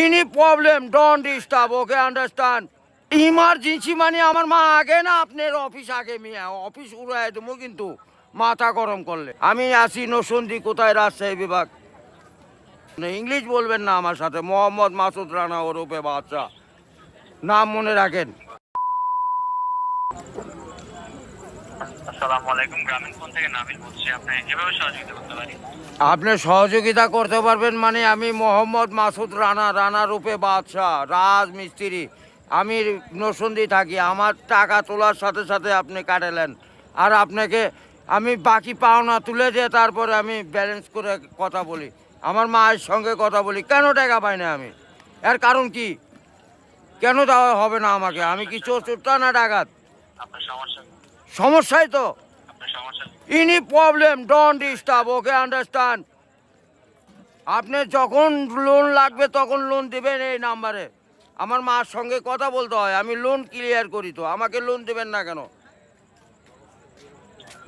Any problem, don't disturb, okay, understand? Emergency মানে আমার মা আগে না আপনার অফিস আগে মিয়া অফিস উড়াই দেবো কিন্তু মাথা গরম করলে আমি আসি নসন্দি কোথায় রাজশাহী বিভাগ ইংলিশ বলবেন না আমার সাথে মোহাম্মদ মাসুদ রানা ওরফে বাদশা নাম মনে রাখেন। আসসালামু আলাইকুম, গ্রামীণ ফোন থেকে নাবিল বলছি। আপনি কিভাবে সহযোগিতা করতে পারি? আপনি সহযোগিতা করতে পারবেন মানে আমি মোহাম্মদ মাসুদ রানা রূপে বাদশা রাজমিস্ত্রি, আমি নরসিংদী থাকি। আমার টাকা তোলার সাথে সাথে আপনি কাটালেন আর আপনাকে আমি বাকি পাওনা তুলে দিয়ে তারপরে আমি ব্যালেন্স করে কথা বলি, আমার মায়ের সঙ্গে কথা বলি। কেন টাকা পাই না আমি? এর কারণ কি? কেন দেওয়া হবে না আমাকে? আমি কি চোরটা না ডাকাত? আপনার সমস্যা? সমস্যাই তো। আপনার সমস্যা? Any problem, don't disturb, okay, understand? আপনি যখন লোন লাগবে তখন লোন দেবেন এই নাম্বারে। আমার মার সঙ্গে কথা বলতে হয়, আমি লোন ক্লিয়ার করি। তো আমাকে লোন দেবেন না কেন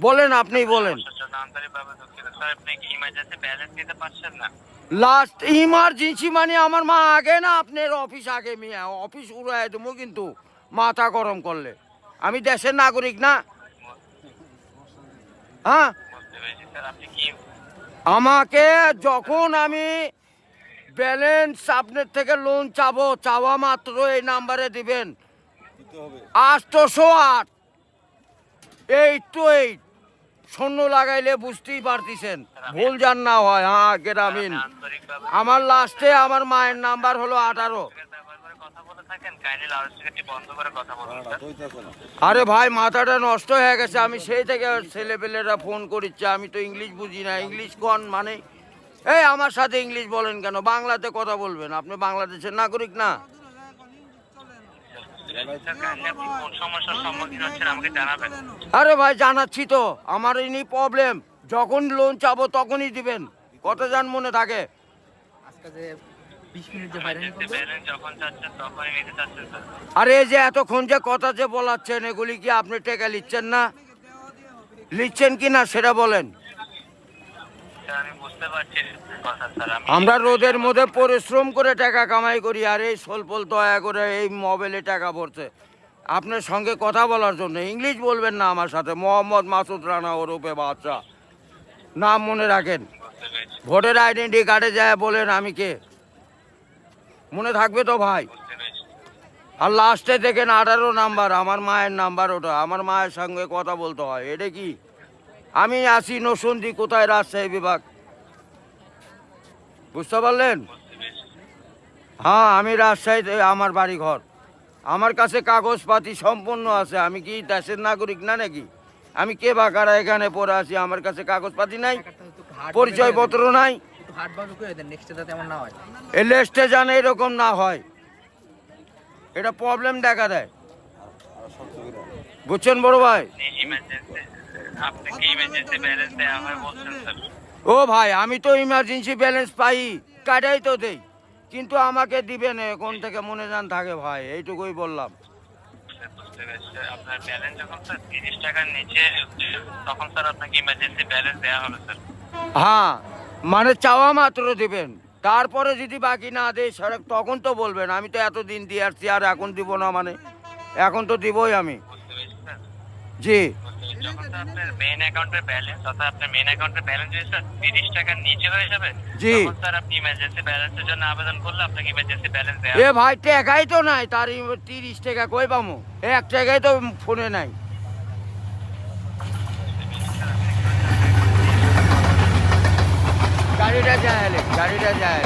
বলেন? আপনি বলেন। আপনি কি ইমার্জেন্সি ব্যালেন্স দিতে পারছেন না? লাস্ট ইমার্জেন্সি মানে আমার মা আগে না আপনার অফিস আগে মিয়া অফিস উড়াই দেবো কিন্তু মাথা গরম করলে। আমি দেশের নাগরিক না? হ্যাঁ, বুঝতে পেরেছি স্যার। আপনি কি আমাকে যখন আমি ব্যালেন্স আপনার থেকে লোন চাবো, চাওয়া মাত্র এই নাম্বারে দিবেন 808 828 শূন্য লাগাইলে বুঝতেই পারতেছেন, ভুল যান না হয়। হ্যাঁ, গ্রামীণ। আন্তরিকভাবে আমার লাস্টে আমার মায়ের নাম্বার হলো 18। ব্যবহার করে কথা বলে থাকেন, কাইন্ডলি লাউডস্পিকারটি বন্ধ করে কথা বলুন স্যার। আরে ভাই, মাথাটা নষ্ট হয়ে গেছে। আমি সেই থেকে ছেলেপেলেরা ফোন করিচ্ছে, আমি তো ইংলিশ বুঝি না। ইংলিশ কোন মানে? এই আমার সাথে ইংলিশ বলেন কেন? বাংলাতে কথা বলবেন। আপনি বাংলাদেশের নাগরিক না? স্যার, কাইন্ডলি আপনি কোন সমস্যার সম্মুখীন হচ্ছেন আমাকে জানাবেন। আরে ভাই, জানাচ্ছি তো। আমার ইনি প্রবলেম, যখন লোন চাবো তখনই দিবেন। কত জান মনে থাকে? আজকে যে 20 মিনিট যে বাইরে ইমার্জেন্সি ব্যালেন্স যখন চাচ্ছেন তখনই নিতে চাচ্ছেন স্যার। আরে এই যে এতক্ষণ যে কথা যে বলাচ্ছেন, এগুলি কি আপনি টাকা লিখছেন না? লিখছেন কি না সেটা বলেন। স্যার, আমি বুঝতে পারছি কথা স্যার। আমরা রোদের মধ্যে পরিশ্রম করে টাকা কামাই করি, আর এই সোলপল দয়া করে এই মোবাইলে টাকা ভরছে আপনার সঙ্গে কথা বলার জন্য। ইংলিশ বলবেন না আমার সাথে মোহাম্মদ মাসুদ রানা ওরফে বাদশা নাম মনে রাখেন। বুঝতে পেরেছি, ভোটার আইডেন্টি কার্ডে যায় বলেন আমি কে, মনে থাকবে তো ভাই? বুঝতে পেরেছি। আর লাস্টে দেখেন 18 নাম্বার, আমার মায়ের নাম্বার ওটা। আমার মায়ের সঙ্গে কথা বলতে হয়। এটা কি? আমি আসি নরসিংদী কোথায় রাজশাহী বিভাগ, বুঝতে পারলেন? বুঝতে পেরেছি। হ্যাঁ, আমি রাজশাহীতে আমার বাড়ি ঘর। আমার কাছে কাগজপাতি সম্পূর্ণ আছে। আমি কি দেশের নাগরিক না নাকি? আমি কে বা কারা এখানে পড়ে আছি? আমার কাছে কাগজপাতি নাই, পরিচয়পত্র নাই। হাট বাজু করে দেন, নেক্সট যাতে এমন না হয়। এই লিস্টে জানে এরকম না হয়, এটা প্রবলেম দেখা দেয়। বুঝছেন বড় ভাই? আপনি কি ইমার্জেন্সি ব্যালেন্স দেওয়া হয় বলছেন স্যার? ও ভাই, আমি তো ইমার্জেন্সি ব্যালেন্স পাই, কাটাই তো দেই, কিন্তু আমাকে দিবেন কোন থেকে মনে যান থাকে ভাই, এইটুকুই বললাম। বুঝতে পেরেছি স্যার। আপনার ব্যালেন্স যখন স্যার 30 টাকার নিচে তখন স্যার আপনাকে ইমার্জেন্সি ব্যালেন্স দেওয়া হবে স্যার। হ্যাঁ, মানে চাওয়া মাত্র দিবেন, তারপরে যদি বাকি না দেয় সড়ক তখন তো বলবেন। আমি তো এতদিন দিয়ে আসছি, আর এখন দিব না মানে? এখন তো দিবই আমি। বুঝতে পেরেছি স্যার। জি, যখন স্যার আপনার মেইন অ্যাকাউন্টের ব্যালেন্স অর্থাৎ আপনার মেইন অ্যাকাউন্টের ব্যালেন্স যদি স্যার 30 টাকার নিচে হয়ে যাবে, জি। তখন স্যার আপনি ইমার্জেন্সি ব্যালেন্সের জন্য আবেদন করলে আপনাকে ইমার্জেন্সি ব্যালেন্স দেওয়া এ ভাই, টাকাই তো নাই, তার 30 টাকা কই পামো? 1 টাকাই তো ফোনে নাই। গাড়িটা যায়, গাড়িটা যায়।